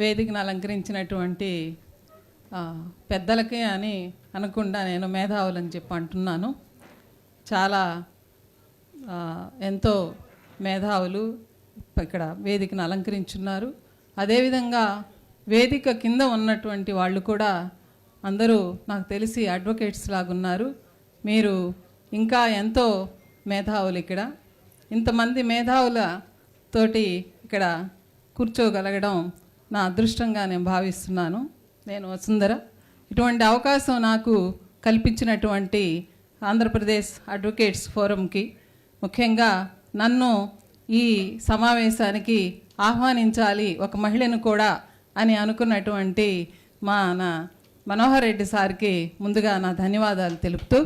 వేదికను అలంకరించినటువంటి పెద్దలకే అని అనకుండా నేను మేధావులని చెప్పి అంటున్నాను. చాలా ఎంతో మేధావులు ఇక్కడ వేదికను అలంకరించున్నారు. అదేవిధంగా వేదిక కింద ఉన్నటువంటి వాళ్ళు కూడా అందరూ నాకు తెలిసి అడ్వకేట్స్ లాగున్నారు. మీరు ఇంకా ఎంతో మేధావులు. ఇక్కడ ఇంతమంది మేధావుల తోటి ఇక్కడ కూర్చోగలగడం నా అదృష్టంగా నేను భావిస్తున్నాను. నేను వసుంధర. ఇటువంటి అవకాశం నాకు కల్పించినటువంటి ఆంధ్రప్రదేశ్ అడ్వకేట్స్ ఫోరంకి, ముఖ్యంగా నన్ను ఈ సమావేశానికి ఆహ్వానించాలి ఒక మహిళను కూడా అని అనుకున్నటువంటి నా మనోహర్ రెడ్డి సార్కి ముందుగా నా ధన్యవాదాలు తెలుపుతూ,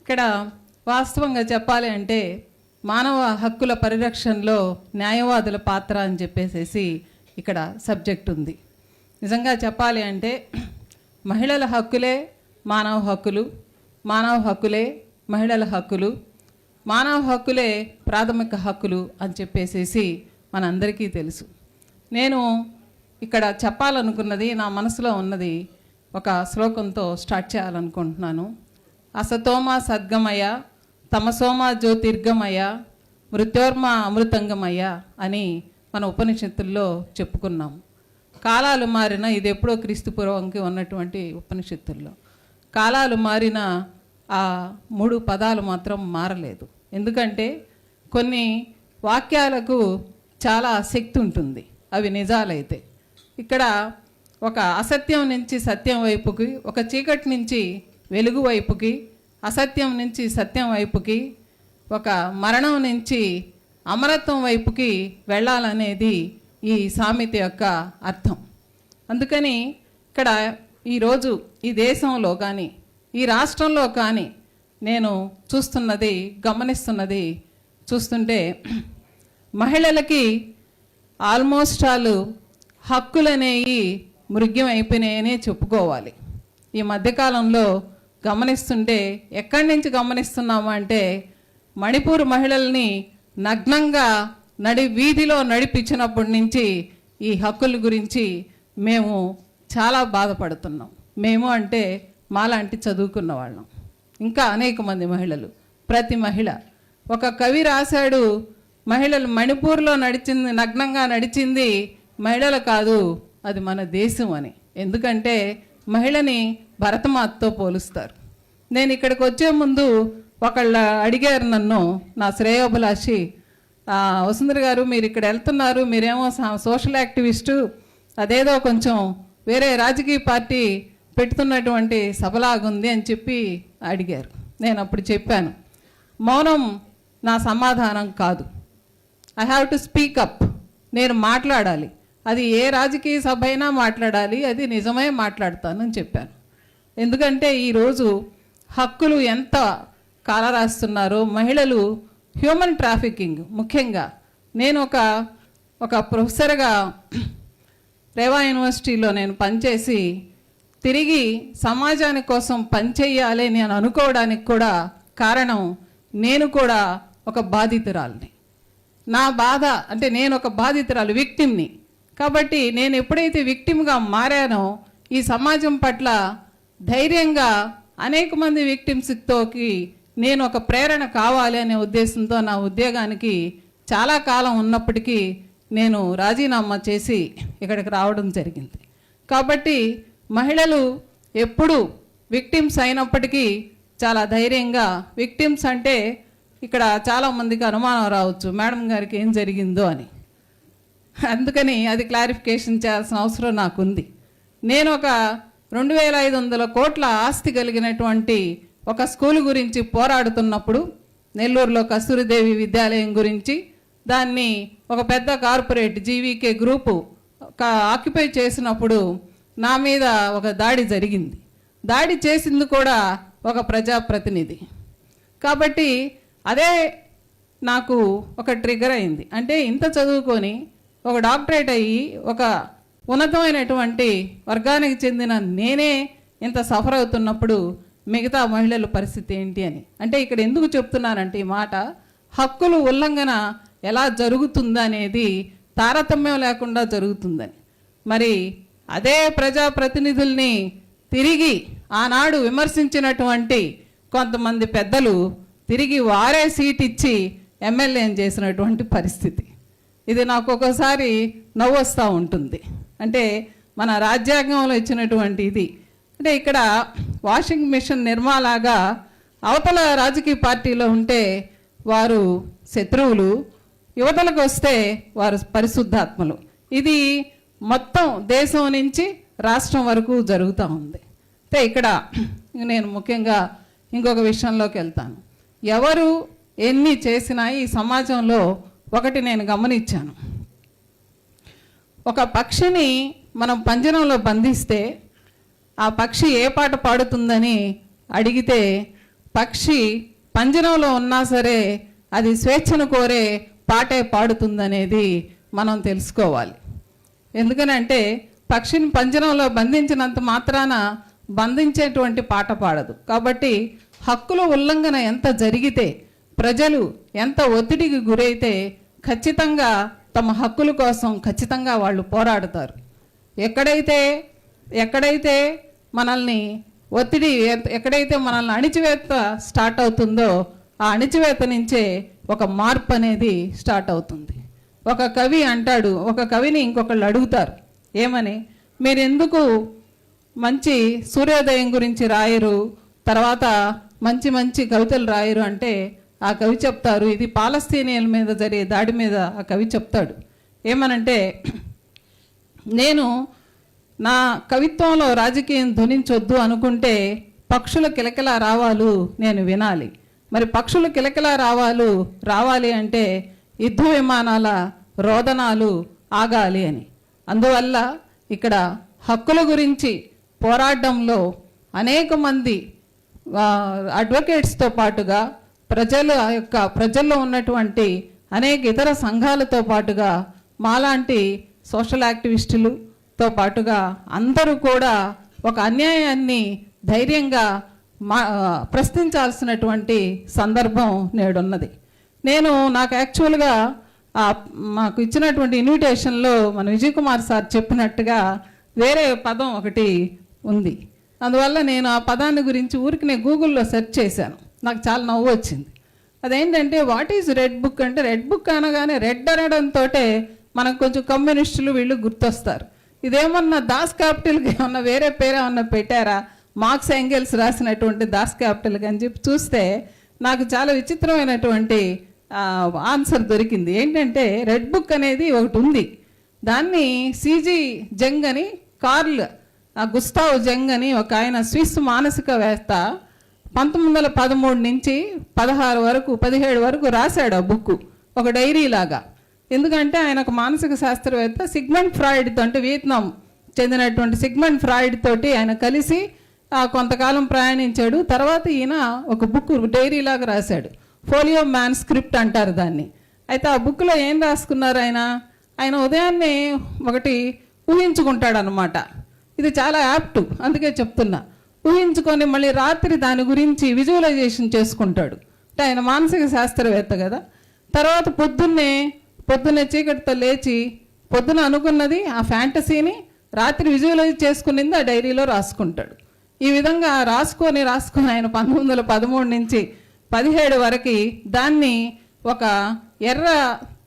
ఇక్కడ వాస్తవంగా చెప్పాలి అంటే మానవ హక్కుల పరిరక్షణలో న్యాయవాదుల పాత్ర అని చెప్పేసి ఇక్కడ సబ్జెక్ట్ ఉంది. నిజంగా చెప్పాలి అంటే మహిళల హక్కులే మానవ హక్కులు, మానవ హక్కులే మహిళల హక్కులు, మానవ హక్కులే ప్రాథమిక హక్కులు అని చెప్పేసి మనందరికీ తెలుసు. నేను ఇక్కడ చెప్పాలనుకున్నది, నా మనసులో ఉన్నది ఒక శ్లోకంతో స్టార్ట్ చేయాలనుకుంటున్నాను. అసతోమ సద్గమయ, తమసోమ జ్యోతిర్గమయ, మృత్యోర్మ అమృతంగమయ అని మన ఉపనిషత్తుల్లో చెప్పుకున్నాం. కాలాలు మారిన, ఇది ఎప్పుడో క్రీస్తు పూర్వంకి ఉన్నటువంటి ఉపనిషత్తుల్లో కాలాలు మారిన ఆ 3 పదాలు మాత్రం మారలేదు. ఎందుకంటే కొన్ని వాక్యాలకు చాలా శక్తి ఉంటుంది, అవి నిజాలైతే. ఇక్కడ ఒక అసత్యం నుంచి సత్యం వైపుకి, ఒక చీకటి నుంచి వెలుగు వైపుకి, అసత్యం నుంచి సత్యం వైపుకి, ఒక మరణం నుంచి అమరత్వం వైపుకి వెళ్ళాలనేది ఈ సామెత యొక్క అర్థం. అందుకని ఇక్కడ ఈరోజు ఈ దేశంలో కానీ ఈ రాష్ట్రంలో కానీ నేను చూస్తున్నది, గమనిస్తున్నది చూస్తుంటే మహిళలకి ఆల్మోస్ట్ ఆల్ హక్కులనేవి మృగ్యం అయిపోయినాయనే చెప్పుకోవాలి. ఈ మధ్యకాలంలో గమనిస్తుంటే ఎక్కడి నుంచి గమనిస్తున్నాము అంటే మణిపూర్ మహిళల్ని నగ్నంగా వీధిలో నడిపించినప్పటి నుంచి ఈ హక్కుల గురించి మేము చాలా బాధపడుతున్నాం. మేము అంటే మాలాంటి చదువుకున్న వాళ్ళం, ఇంకా అనేక మంది మహిళలు. ప్రతి మహిళ, ఒక కవి రాశాడు, మహిళలు మణిపూర్లో నగ్నంగా నడిచింది మహిళలు కాదు, అది మన దేశం అని. ఎందుకంటే మహిళని భరతమాతతో పోలుస్తారు. నేను ఇక్కడికి వచ్చే ముందు ఒకళ్ళు అడిగారు నన్ను, నా శ్రేయోభిలాషి, వసుంధర గారు మీరు ఇక్కడ వెళ్తున్నారు, మీరేమో సోషల్ యాక్టివిస్టు, అదేదో కొంచెం వేరే రాజకీయ పార్టీ పెడుతున్నటువంటి సభలాగుంది అని చెప్పి అడిగారు. నేను అప్పుడు చెప్పాను, మౌనం నా సమాధానం కాదు, I have to speak up. నేను మాట్లాడాలి, అది ఏ రాజకీయ సభ అయినా మాట్లాడాలి, అది నిజమే మాట్లాడతానని చెప్పాను. ఎందుకంటే ఈరోజు హక్కులు ఎంత కాలరాస్తున్నారో, మహిళలు హ్యూమన్ ట్రాఫికింగ్ ముఖ్యంగా. నేను ఒక ప్రొఫెసర్గా రేవా యూనివర్సిటీలో నేను పనిచేసి తిరిగి సమాజాని కోసం పనిచేయాలి నేను అనుకోవడానికి కూడా కారణం, నేను కూడా ఒక బాధితురాలిని. నా బాధ అంటే నేను ఒక బాధితురాలు, విక్టిమ్ని. కాబట్టి నేను ఎప్పుడైతే విక్టిమ్గా మారానో ఈ సమాజం పట్ల ధైర్యంగా అనేక మంది విక్టిమ్స్తోకి నేను ఒక ప్రేరణ కావాలి అనే ఉద్దేశంతో నా ఉద్యోగానికి చాలా కాలం ఉన్నప్పటికీ నేను రాజీనామా చేసి ఇక్కడికి రావడం జరిగింది. కాబట్టి మహిళలు ఎప్పుడు విక్టిమ్స్ అయినప్పటికీ చాలా ధైర్యంగా, విక్టిమ్స్ అంటే ఇక్కడ చాలామందికి అనుమానం రావచ్చు, మేడం గారికి ఏం జరిగిందో అని. అందుకని అది క్లారిఫికేషన్ చేయాల్సిన అవసరం నాకుంది. నేను ఒక 2500 కోట్ల ఆస్తి కలిగినటువంటి ఒక స్కూల్ గురించి పోరాడుతున్నప్పుడు, నెల్లూరులో కస్తూరిదేవి విద్యాలయం గురించి, దాన్ని ఒక పెద్ద కార్పొరేట్ జీవీకే గ్రూపు ఆక్యుపై చేసినప్పుడు నా మీద ఒక దాడి జరిగింది. దాడి చేసింది కూడా ఒక ప్రజాప్రతినిధి. కాబట్టి అదే నాకు ఒక ట్రిగర్ అయింది. అంటే ఇంత చదువుకొని ఒక డాక్టరేట్ అయ్యి ఒక ఉన్నతమైనటువంటి వర్గానికి చెందిన నేనే ఇంత సఫర్ అవుతున్నప్పుడు మిగతా మహిళల పరిస్థితి ఏంటి అని. అంటే ఇక్కడ ఎందుకు చెప్తున్నానంటే ఈ మాట, హక్కులు ఉల్లంఘన ఎలా జరుగుతుందనేది తారతమ్యం లేకుండా జరుగుతుందని. మరి అదే ప్రజాప్రతినిధుల్ని తిరిగి ఆనాడు విమర్శించినటువంటి కొంతమంది పెద్దలు తిరిగి వారే సీట్ ఇచ్చి ఎమ్మెల్యేని చేసినటువంటి పరిస్థితి. ఇది నాకు ఒక్కోసారి నవ్వు వస్తూ ఉంటుంది. అంటే మన రాజ్యాంగంలో ఇచ్చినటువంటి ఇది అంటే ఇక్కడ వాషింగ్ మిషన్ నిర్మాలాగా అవతల రాజకీయ పార్టీలో ఉంటే వారు శత్రువులు, యువతలకు వస్తే వారు పరిశుద్ధాత్మలు. ఇది మొత్తం దేశం నుంచి రాష్ట్రం వరకు జరుగుతూ ఉంది. అయితే ఇక్కడ నేను ముఖ్యంగా ఇంకొక విషయంలోకి వెళ్తాను. ఎవరు ఎన్ని చేసినా ఈ సమాజంలో ఒకటి నేను గమనించాను. ఒక పక్షిని మనం పంజరంలో బంధిస్తే ఆ పక్షి ఏ పాట పాడుతుందని అడిగితే పక్షి పంజరంలో ఉన్నా సరే అది స్వేచ్ఛను కోరే పాటే పాడుతుందనేది మనం తెలుసుకోవాలి. ఎందుకనంటే పక్షిని పంజరంలో బంధించినంత మాత్రాన బంధించేటువంటి పాట పాడదు. కాబట్టి హక్కుల ఉల్లంఘన ఎంత జరిగితే, ప్రజలు ఎంత ఒత్తిడికి గురైతే ఖచ్చితంగా తమ హక్కుల కోసం ఖచ్చితంగా వాళ్ళు పోరాడతారు. ఎక్కడైతే మనల్ని ఒత్తిడి, ఎక్కడైతే మనల్ని అణిచివేత స్టార్ట్ అవుతుందో ఆ అణిచివేత నుంచే ఒక మార్పు అనేది స్టార్ట్ అవుతుంది. ఒక కవి అంటాడు, ఒక కవిని ఇంకొకళ్ళు అడుగుతారు ఏమని, మీరు ఎందుకు మంచి సూర్యోదయం గురించి రాయరు, తర్వాత మంచి మంచి కవితలు రాయరు అంటే ఆ కవి చెప్తారు, ఇది పాలస్తీనియన్ల మీద జరిగే దాడి మీద ఆ కవి చెప్తాడు ఏమనంటే, నేను నా కవిత్వంలో రాజకీయం ధ్వనించొద్దు అనుకుంటే పక్షుల కిలకిల రావాలు నేను వినాలి. మరి పక్షుల కిలకిల రావాలి అంటే యుద్ధ విమానాల రోదనాలు ఆగాలి అని. అందువల్ల ఇక్కడ హక్కుల గురించి పోరాటంలో అనేక మంది అడ్వకేట్స్తో పాటుగా ప్రజల్లో ఉన్నటువంటి అనేక ఇతర సంఘాలతో పాటుగా మాలాంటి సోషల్ యాక్టివిస్టులతో పాటుగా అందరూ కూడా ఒక అన్యాయాన్ని ధైర్యంగా ప్రశ్నించాల్సినటువంటి సందర్భం నేడున్నది. నాకు యాక్చువల్గా మాకు ఇచ్చినటువంటి ఇన్విటేషన్లో మన విజయ్ కుమార్ సార్ చెప్పినట్టుగా వేరే పదం ఒకటి ఉంది. అందువల్ల నేను ఆ పదాన్ని గురించి ఊరికి నేను గూగుల్లో సెర్చ్ చేశాను. నాకు చాలా నవ్వు వచ్చింది. అదేంటంటే వాట్ ఈజ్ రెడ్ బుక్ అంటే, రెడ్ బుక్ అనగానే రెడ్ అనడంతో మనకు కొంచెం కమ్యూనిస్టులు వీళ్ళు గుర్తొస్తారు. ఇదేమన్నా దాస్ క్యాపిటల్కి ఏమన్నా వేరే పేరు ఏమన్నా పెట్టారా, మార్క్స్ ఎంగెల్స్ రాసినటువంటి దాస్ క్యాపిటల్కి అని చెప్పి చూస్తే నాకు చాలా విచిత్రమైనటువంటి ఆన్సర్ దొరికింది. ఏంటంటే రెడ్ బుక్ అనేది ఒకటి ఉంది, దాన్ని సిజి జంగ్ అని గుస్తావ్ జంగ్ అని ఒక ఆయన స్విస్ మానసికవేత్త 1913 నుంచి 17 వరకు రాశాడు ఆ బుక్, ఒక డైరీ లాగా. ఎందుకంటే ఆయన ఒక మానసిక శాస్త్రవేత్త, సిగ్మండ్ ఫ్రాయిడ్తో, అంటే వియత్నాం చెందినటువంటి సిగ్మండ్ ఫ్రాయిడ్ తోటి ఆయన కలిసి కొంతకాలం ప్రయాణించాడు. తర్వాత ఈయన ఒక బుక్ డైరీ లాగా రాశాడు, ఫోలియో మ్యాన్ స్క్రిప్ట్ అంటారు దాన్ని. అయితే ఆ బుక్లో ఏం రాసుకున్నారు, ఆయన ఉదయాన్నే ఒకటి ఊహించుకుంటాడు అనమాట. ఇది చాలా యాప్ట్, అందుకే చెప్తున్నా. ఊహించుకొని మళ్ళీ రాత్రి దాని గురించి విజువలైజేషన్ చేసుకుంటాడు. అంటే ఆయన మానసిక శాస్త్రవేత్త కదా. తర్వాత పొద్దున్నే చీకటితో లేచి పొద్దున అనుకున్నది ఆ ఫ్యాంటసీని రాత్రి విజువలైజ్ చేసుకునింది ఆ డైరీలో రాసుకుంటాడు. ఈ విధంగా రాసుకొని ఆయన 1913 నుంచి 17 వరకు దాన్ని ఒక ఎర్ర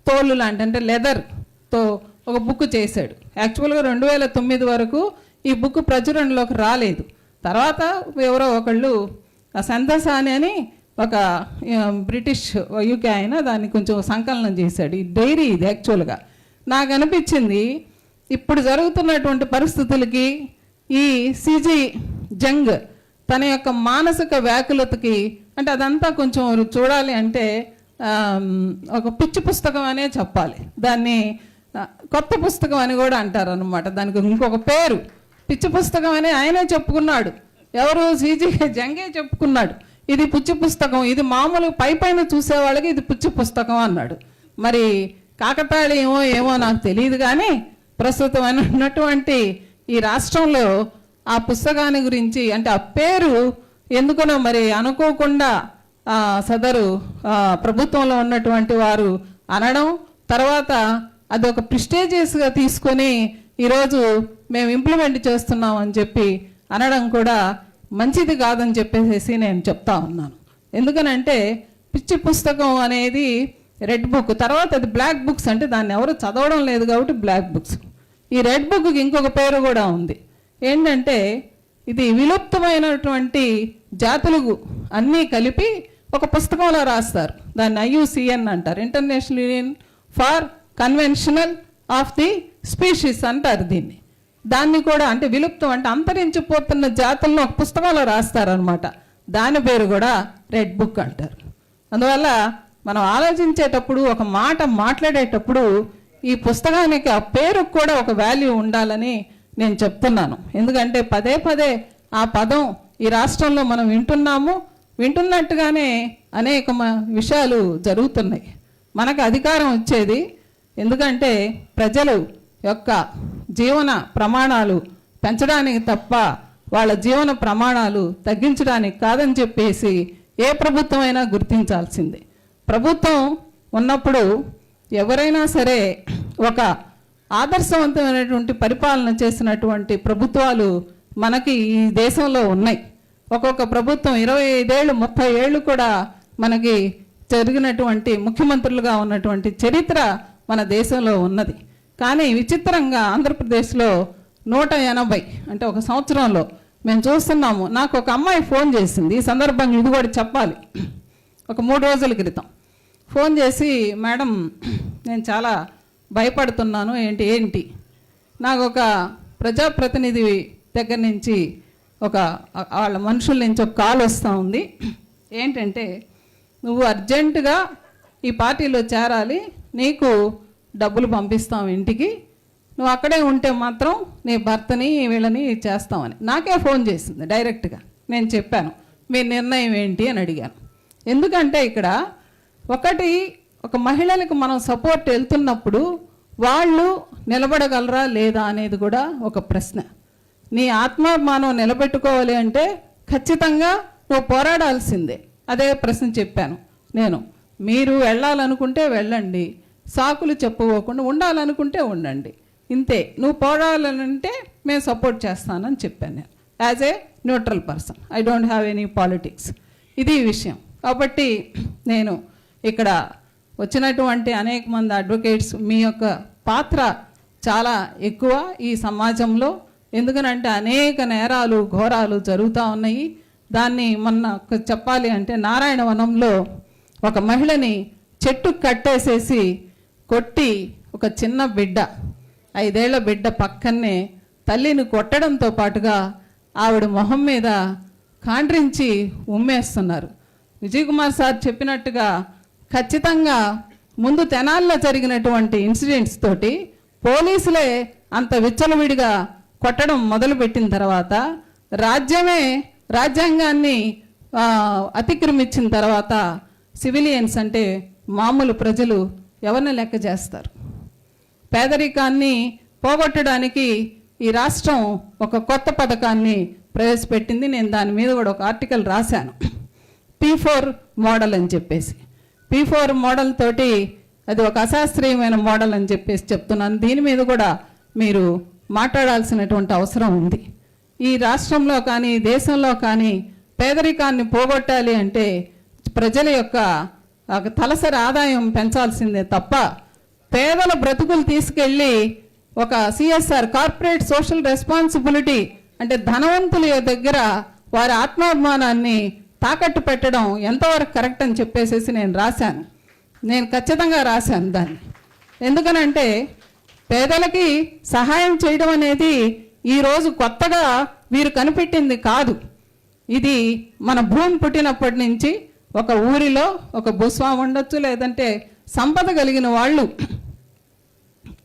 తోలు లాంటి, అంటే లెదర్తో ఒక బుక్ చేశాడు. యాక్చువల్గా 2009 వరకు ఈ బుక్ ప్రచురణలోకి రాలేదు. తర్వాత ఎవరో ఒకళ్ళు సందసాని అని ఒక బ్రిటిష్ యూకే ఆయన దాన్ని కొంచెం సంకలనం చేశాడు. ఈ డైరీ ఇది యాక్చువల్గా నాకు అనిపించింది, ఇప్పుడు జరుగుతున్నటువంటి పరిస్థితులకి ఈ సిజి జంగ్ తన యొక్క మానసిక వ్యాకులతకి, అంటే అదంతా కొంచెం చూడాలి అంటే ఒక పిచ్చి పుస్తకం అనే చెప్పాలి. దాన్ని కొత్త పుస్తకం అని కూడా అంటారు అనమాట. దానికి ఇంకొక పేరు పిచ్చి పుస్తకం అని ఆయనే చెప్పుకున్నాడు. ఎవరు, సిజి జంగే చెప్పుకున్నాడు. ఇది పిచ్చి పుస్తకం, ఇది మామూలు పైన చూసేవాళ్ళకి ఇది పిచ్చి పుస్తకం అన్నాడు. మరి కాకతాళి ఏమో నాకు తెలియదు, కానీ ప్రస్తుతం ఉన్నటువంటి ఈ రాష్ట్రంలో ఆ పుస్తకాన్ని గురించి, అంటే ఆ పేరు ఎందుకనో మరి అనుకోకుండా సదరు ప్రభుత్వంలో ఉన్నటువంటి వారు అనడం, తర్వాత అది ఒక ప్రిస్టేజియస్గా తీసుకొని ఈరోజు మేము ఇంప్లిమెంట్ చేస్తున్నాం అని చెప్పి అనడం కూడా మంచిది కాదని చెప్పేసి నేను చెప్తా ఉన్నాను. ఎందుకనంటే పిచ్చి పుస్తకం అనేది రెడ్ బుక్, తర్వాత అది బ్లాక్ బుక్స్, అంటే దాన్ని ఎవరు చదవడం లేదు కాబట్టి బ్లాక్ బుక్స్. ఈ రెడ్ బుక్కి ఇంకొక పేరు కూడా ఉంది. ఏంటంటే ఇది విలుప్తమైనటువంటి జాతులు అన్నీ కలిపి ఒక పుస్తకంలో రాస్తారు. దాన్ని IUCN అంటారు, international union for conventional of the species అంటారు దీన్ని. దాన్ని కూడా అంటే విలుప్తం అంటే అంతరించిపోతున్న జాతులను ఒక పుస్తకంలో రాస్తారనమాట. దాని పేరు కూడా రెడ్ బుక్ అంటారు. అందువల్ల మనం ఆలోచించేటప్పుడు, ఒక మాట మాట్లాడేటప్పుడు ఈ పుస్తకానికి ఆ పేరుకు కూడా ఒక వాల్యూ ఉండాలని నేను చెప్తున్నాను. ఎందుకంటే పదే పదే ఆ పదం ఈ రాష్ట్రంలో మనం వింటున్నట్టుగానే అనేక విషయాలు జరుగుతున్నాయి. మనకు అధికారం వచ్చేది ఎందుకంటే ప్రజలు యొక్క జీవన ప్రమాణాలు పెంచడానికి తప్ప వాళ్ళ జీవన ప్రమాణాలు తగ్గించడానికి కాదని చెప్పేసి ఏ ప్రభుత్వం అయినా గుర్తించాల్సిందే. ప్రభుత్వం ఉన్నప్పుడు ఎవరైనా సరే ఒక ఆదర్శవంతమైనటువంటి పరిపాలన చేసినటువంటి ప్రభుత్వాలు మనకి ఈ దేశంలో ఉన్నాయి. ఒక్కొక్క ప్రభుత్వం 25 ఏళ్ళు 30 ఏళ్ళు కూడా మనకి జరిగినటువంటి ముఖ్యమంత్రులుగా ఉన్నటువంటి చరిత్ర మన దేశంలో ఉన్నది. కానీ విచిత్రంగా ఆంధ్రప్రదేశ్లో 180 అంటే ఒక సంవత్సరంలో మేము చూస్తున్నాము. నాకు ఒక అమ్మాయి ఫోన్ చేసింది, ఈ సందర్భంగా ఇది కూడా చెప్పాలి. ఒక 3 రోజుల క్రితం ఫోన్ చేసి, మేడం నేను చాలా భయపడుతున్నాను. ఏంటి నాకు ఒక ప్రజాప్రతినిధి దగ్గర నుంచి వాళ్ళ మనుషుల నుంచి ఒక కాల్ వస్తూ ఉంది. ఏంటంటే నువ్వు అర్జెంటుగా ఈ పార్టీలో చేరాలి, నీకు డబ్బులు పంపిస్తాం ఇంటికి, నువ్వు అక్కడే ఉంటే మాత్రం నీ భర్తని వీళ్ళని చేస్తామని నాకే ఫోన్ చేసింది డైరెక్ట్గా. నేను చెప్పాను మీ నిర్ణయం ఏంటి అని అడిగాను. ఎందుకంటే ఇక్కడ ఒక మహిళలకు మనం సపోర్ట్ వెళ్తున్నప్పుడు వాళ్ళు నిలబడగలరా లేదా అనేది కూడా ఒక ప్రశ్న. నీ ఆత్మాభిమానం నిలబెట్టుకోవాలి అంటే ఖచ్చితంగా నువ్వు పోరాడాల్సిందే. అదే ప్రశ్న చెప్పాను నేను. మీరు వెళ్ళాలనుకుంటే వెళ్ళండి, సాకులు చెప్పుకోకుండా ఉండాలనుకుంటే ఉండండి, ఇంతే. నువ్వు పోరాడాలంటే మేము సపోర్ట్ చేస్తానని చెప్పాను నేను, as a neutral person. I don't have any politics. ఇది విషయం. కాబట్టి నేను ఇక్కడ వచ్చినటువంటి అనేక మంది అడ్వకేట్స్, మీ యొక్క పాత్ర చాలా ఎక్కువ ఈ సమాజంలో. ఎందుకనంటే అనేక నేరాలు ఘోరాలు జరుగుతూ ఉన్నాయి. దాన్ని మొన్న చెప్పాలి అంటే నారాయణవనంలో ఒక మహిళని చెట్టు కట్టేసేసి కొట్టి, ఒక చిన్న బిడ్డ 5 ఏళ్ల బిడ్డ పక్కనే తల్లిని కొట్టడంతో పాటుగా ఆవిడ మొహం మీద కాండ్రించి ఉమ్మేస్తున్నారు. విజయ్ కుమార్ సార్ చెప్పినట్టుగా ఖచ్చితంగా ముందు తెనాల్లో జరిగినటువంటి ఇన్సిడెంట్స్ తోటి పోలీసులే అంత విచ్చలవిడిగా కొట్టడం మొదలుపెట్టిన తర్వాత, రాజ్యాంగాన్ని అతిక్రమించిన తర్వాత సివిలియన్స్ అంటే మామూలు ప్రజలు ఎవరిని లెక్క చేస్తారు? పేదరికాన్ని పోగొట్టడానికి ఈ రాష్ట్రం ఒక కొత్త పథకాన్ని ప్రవేశపెట్టింది. నేను దాని మీద కూడా ఒక ఆర్టికల్ రాశాను, P4 మోడల్ అని చెప్పేసి. P4 మోడల్ తోటి అది ఒక అశాస్త్రీయమైన మోడల్ అని చెప్పేసి చెప్తున్నాను. దీని మీద కూడా మీరు మాట్లాడాల్సినటువంటి అవసరం ఉంది. ఈ రాష్ట్రంలో కానీ దేశంలో కానీ పేదరికాన్ని పోగొట్టాలి అంటే ప్రజల యొక్క తలసరి ఆదాయం పెంచాల్సిందే తప్ప పేదల బ్రతుకులు తీసుకెళ్ళి ఒక CSR కార్పొరేట్ సోషల్ రెస్పాన్సిబిలిటీ అంటే ధనవంతుల దగ్గర వారి ఆత్మాభిమానాన్ని తాకట్టు పెట్టడం ఎంతవరకు కరెక్ట్ అని చెప్పేసి నేను రాశాను. నేను ఖచ్చితంగా రాశాను దాన్ని. ఎందుకనంటే పేదలకి సహాయం చేయడం అనేది ఈరోజు కొత్తగా వీరు కనిపెట్టింది కాదు. ఇది మన భూమి పుట్టినప్పటి నుంచి ఒక ఊరిలో ఒక భూస్వామి ఉండొచ్చు, లేదంటే సంపద కలిగిన వాళ్ళు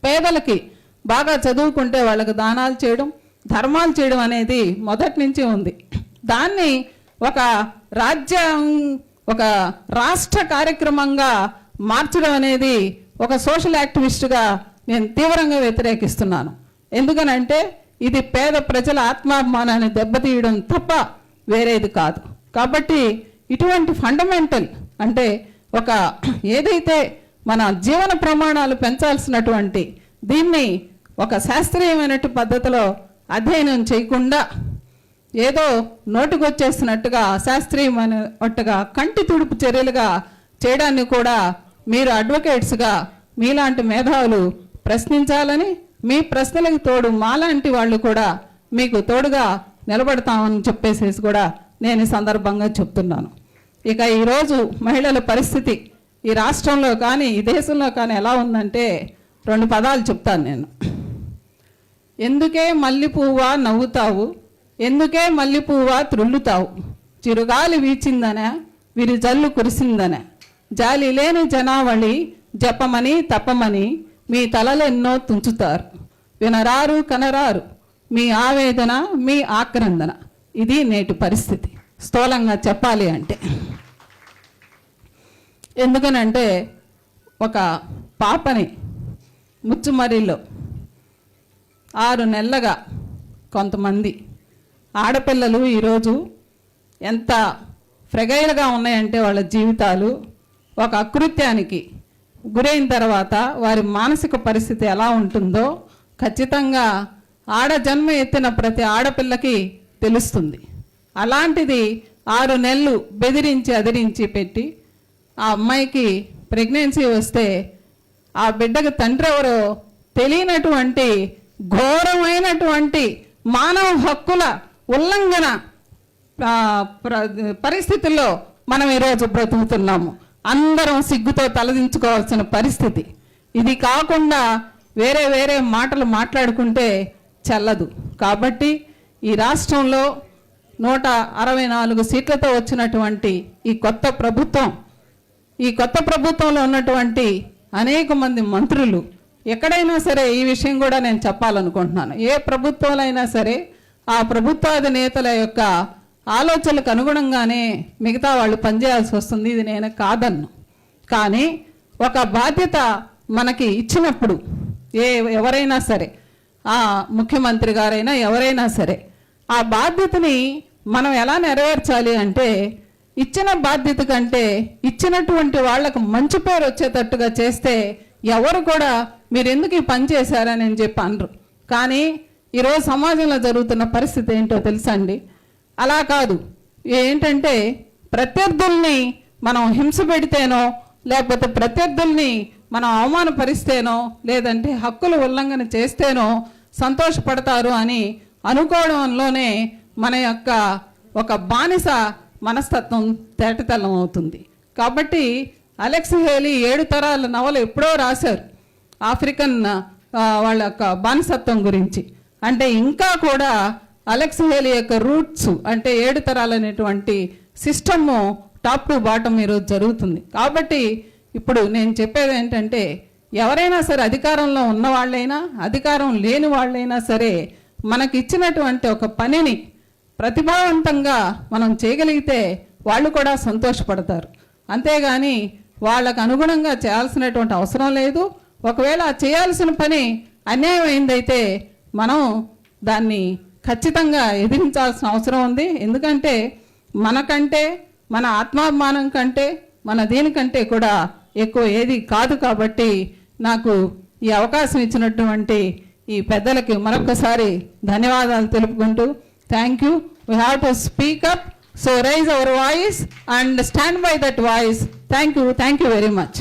పేదలకి బాగా చదువుకుంటే వాళ్ళకి దానాలు చేయడం, ధర్మాలు చేయడం అనేది మొదటి నుంచి ఉంది. దాన్ని ఒక రాష్ట్ర కార్యక్రమంగా మార్చడం అనేది ఒక సోషల్ యాక్టివిస్ట్గా నేను తీవ్రంగా వ్యతిరేకిస్తున్నాను. ఎందుకనంటే ఇది పేద ప్రజల ఆత్మాభిమానాన్ని దెబ్బతీయడం తప్ప వేరేది కాదు. కాబట్టి ఇటువంటి ఫండమెంటల్ అంటే ఏదైతే మన జీవన ప్రమాణాలు పెంచాల్సినటువంటి దీన్ని ఒక శాస్త్రీయమైన పద్ధతిలో అధ్యయనం చేయకుండా ఏదో నోటుకొచ్చేసినట్టుగా శాస్త్రీయమైనట్టుగా కంటి తుడుపు చర్యలుగా చేయడాన్ని కూడా మీరు అడ్వకేట్స్గా మీలాంటి మేధావులు ప్రశ్నించాలని, మీ ప్రశ్నలకు తోడు మాలాంటి వాళ్ళు కూడా మీకు తోడుగా నిలబడతామని చెప్పేసి కూడా నేను ఈ సందర్భంగా చెప్తున్నాను. ఇక ఈరోజు మహిళల పరిస్థితి ఈ రాష్ట్రంలో కానీ ఈ దేశంలో కానీ ఎలా ఉందంటే 2 పదాలు చెప్తాను నేను. ఎందుకే మల్లెపువ్వా నవ్వుతావు, ఎందుకే మల్లెపువ్వా త్రుళ్ళుతావు, చిరుగాలి వీచిందనే విరి జల్లు కురిసిందనే, జాలి లేని జనావళి జపమని తపమని మీ తలలెన్నో తుంచుతారు, వినరారు కనరారు మీ ఆవేదన మీ ఆక్రందన. ఇది నేటి పరిస్థితి స్థూలంగా చెప్పాలి అంటే. ఎందుకనంటే ఒక పాపని ముచ్చుమరిలో 6 నెలలుగా కొంతమంది ఆడపిల్లలు ఈరోజు ఎంత ఫ్రెగైల్గా ఉన్నాయంటే వాళ్ళ జీవితాలు ఒక అకృత్యానికి గురైన తర్వాత వారి మానసిక పరిస్థితి ఎలా ఉంటుందో ఖచ్చితంగా ఆడ జన్మ ఎత్తిన ప్రతి ఆడపిల్లకి తెలుస్తుంది. అలాంటిది 6 నెలలు బెదిరించి అదిరించి పెట్టి ఆ అమ్మాయికి ప్రెగ్నెన్సీ వస్తే ఆ బిడ్డకు తండ్రి ఎవరో తెలియనటువంటి ఘోరమైనటువంటి మానవ హక్కుల ఉల్లంఘన పరిస్థితుల్లో మనం ఈరోజు బ్రతుకుతున్నాము. అందరం సిగ్గుతో తలదించుకోవాల్సిన పరిస్థితి. ఇది కాకుండా వేరే వేరే మాటలు మాట్లాడుకుంటే చెల్లదు. కాబట్టి ఈ రాష్ట్రంలో 164 సీట్లతో వచ్చినటువంటి ఈ కొత్త ప్రభుత్వంలో ఉన్నటువంటి అనేక మంది మంత్రులు ఎక్కడైనా సరే ఈ విషయం కూడా నేను చెప్పాలనుకుంటున్నాను. ఏ ప్రభుత్వాలు అయినా సరే ఆ ప్రభుత్వాధినేతల యొక్క ఆలోచనలకు అనుగుణంగానే మిగతా వాళ్ళు పనిచేయాల్సి వస్తుంది. ఇది నేను కాదన్ను. కానీ ఒక బాధ్యత మనకి ఇచ్చినప్పుడు ఎవరైనా సరే, ఆ ముఖ్యమంత్రి గారైనా ఎవరైనా సరే, ఆ బాధ్యతని మనం ఎలా నెరవేర్చాలి అంటే ఇచ్చిన బాధ్యత కంటే ఇచ్చినటువంటి వాళ్లకు మంచి పేరు వచ్చేటట్టుగా చేస్తే ఎవరు కూడా మీరు ఎందుకు ఈ పని చేశారని చెప్పి అనరు. కానీ ఈరోజు సమాజంలో జరుగుతున్న పరిస్థితి ఏంటో తెలుసా అండి? అలా కాదు. ఏంటంటే ప్రత్యర్థుల్ని మనం హింస పెడితేనో లేకపోతే ప్రత్యర్థుల్ని మనం అవమానపరిస్తేనో లేదంటే హక్కుల ఉల్లంఘన చేస్తేనో సంతోషపడతారు అని అనుకోవడంలోనే మన యొక్క ఒక బానిస మనస్తత్వం తేటతెల్లం అవుతుంది. కాబట్టి అలెక్స్ హేలీ 7 తరాల నవల ఎప్పుడో రాశారు ఆఫ్రికన్ వాళ్ళ యొక్క బానిసత్వం గురించి. అంటే ఇంకా కూడా అలెక్స్ హేలీ యొక్క రూట్స్ అంటే 7 తరాలు అనేటువంటి సిస్టము టాప్ టు బాటమ్ ఈరోజు జరుగుతుంది. కాబట్టి ఇప్పుడు నేను చెప్పేది ఏంటంటే ఎవరైనా సరే అధికారంలో ఉన్న వాళ్ళైనా అధికారం లేని వాళ్ళైనా సరే మనకి ఇచ్చినటువంటి ఒక పనిని ప్రతిభావంతంగా మనం చేయగలిగితే వాళ్ళు కూడా సంతోషపడతారు. అంతేగాని వాళ్ళకు అనుగుణంగా చేయాల్సినటువంటి అవసరం లేదు. ఒకవేళ చేయాల్సిన పని అన్యాయం అయిందైతే మనం దాన్ని ఖచ్చితంగా ఎదిరించాల్సిన అవసరం ఉంది. ఎందుకంటే మనకంటే మన ఆత్మాభిమానం కంటే మన దీనికంటే కూడా ఎక్కువ ఏది కాదు. కాబట్టి నాకు ఈ అవకాశం ఇచ్చినటువంటి ఈ పెద్దలకి మరొకసారి ధన్యవాదాలు తెలుపుకుంటూ thank you. We have to speak up, so raise our voice and stand by that voice. Thank you very much.